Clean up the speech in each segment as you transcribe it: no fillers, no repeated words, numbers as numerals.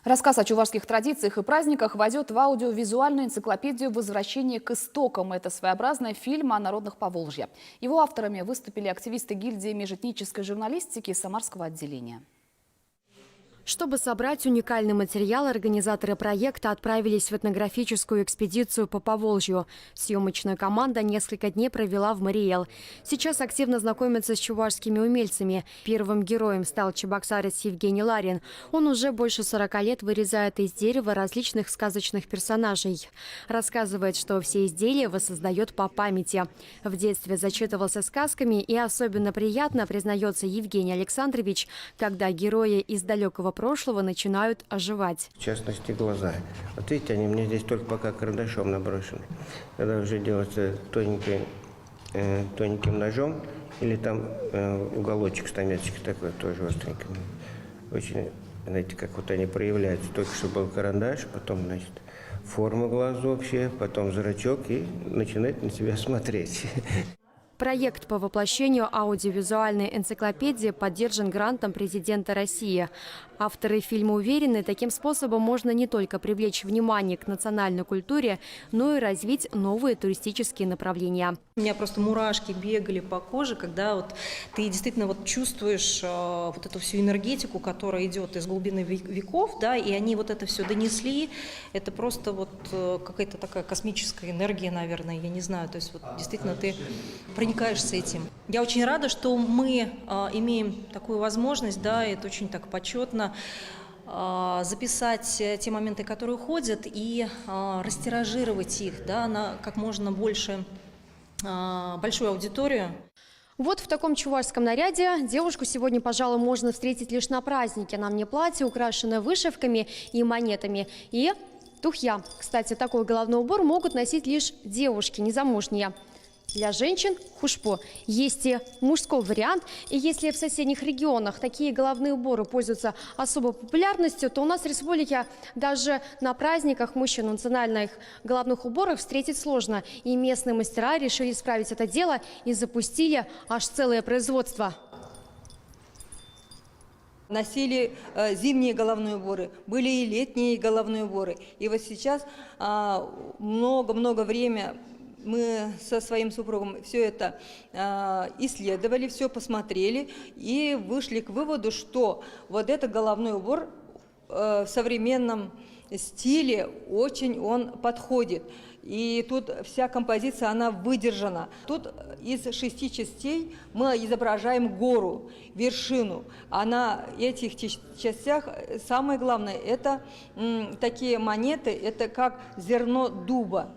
Рассказ о чувашских традициях и праздниках войдет в аудиовизуальную энциклопедию «Возвращение к истокам». Это своеобразный фильм о народных Поволжья. Его авторами выступили активисты гильдии межэтнической журналистики Самарского отделения. Чтобы собрать уникальный материал, организаторы проекта отправились в этнографическую экспедицию по Поволжью. Съемочная команда несколько дней провела в Мариэл. Сейчас активно знакомятся с чувашскими умельцами. Первым героем стал чебоксарец Евгений Ларин. Он уже больше 40 лет вырезает из дерева различных сказочных персонажей. Рассказывает, что все изделия воссоздает по памяти. В детстве зачитывался сказками, и особенно приятно, признается Евгений Александрович, когда герои из далекого прошлого начинают оживать. В частности, глаза. Вот видите, они мне здесь только пока карандашом наброшены. Когда уже делается тоненьким ножом, или там уголочек, стамесочек такой, тоже остренький. Очень, знаете, как вот они проявляются. Только что был карандаш, потом, значит, форма глаз общая, потом зрачок, и начинает на себя смотреть. Проект по воплощению аудиовизуальной энциклопедии поддержан грантом президента России. Авторы фильма уверены, таким способом можно не только привлечь внимание к национальной культуре, но и развить новые туристические направления. У меня просто мурашки бегали по коже, когда вот ты действительно вот чувствуешь вот эту всю энергетику, которая идет из глубины веков, да, и они вот это все донесли. Это просто вот какая-то такая космическая энергия, наверное, я не знаю. То есть вот действительно ты проникаешься этим. Я очень рада, что мы имеем такую возможность, да, это очень так почетно, записать те моменты, которые уходят, и растиражировать их, да, на как можно больше, большую аудиторию. Вот в таком чувашском наряде девушку сегодня, пожалуй, можно встретить лишь на празднике. На мне платье, украшенное вышивками и монетами, и тухья. Кстати, такой головной убор могут носить лишь девушки, незамужние. Для женщин хушпо. Есть и мужской вариант. И если в соседних регионах такие головные уборы пользуются особой популярностью, то у нас в республике даже на праздниках мужчин в национальных головных уборах встретить сложно. И местные мастера решили исправить это дело и запустили аж целое производство. Носили зимние головные уборы, были и летние головные уборы. И вот сейчас много-много времени мы со своим супругом все это исследовали, все посмотрели и вышли к выводу, что вот этот головной убор в современном стиле очень он подходит. И тут вся композиция, она выдержана. Тут из 6 частей мы изображаем гору, вершину. А на этих частях самое главное, это такие монеты, это как зерно дуба.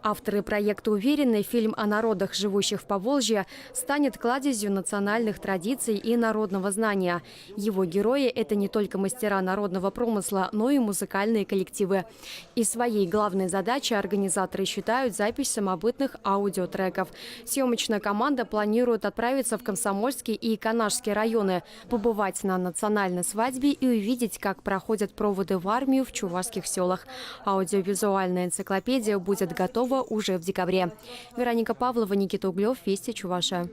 Авторы проекта уверены, фильм о народах, живущих в Поволжье, станет кладезью национальных традиций и народного знания. Его герои – это не только мастера народного промысла, но и музыкальные коллективы. И своей главной задачей организаторы считают запись самобытных аудиотреков. Съемочная команда планирует отправиться в Комсомольский и Канашский районы, побывать на национальной свадьбе и увидеть, как проходят проводы в армию в чувашских селах. Аудиовизуальная энциклопедия будет готова уже в декабре. Вероника Павлова, Никита Углев, Вести, Чувашия.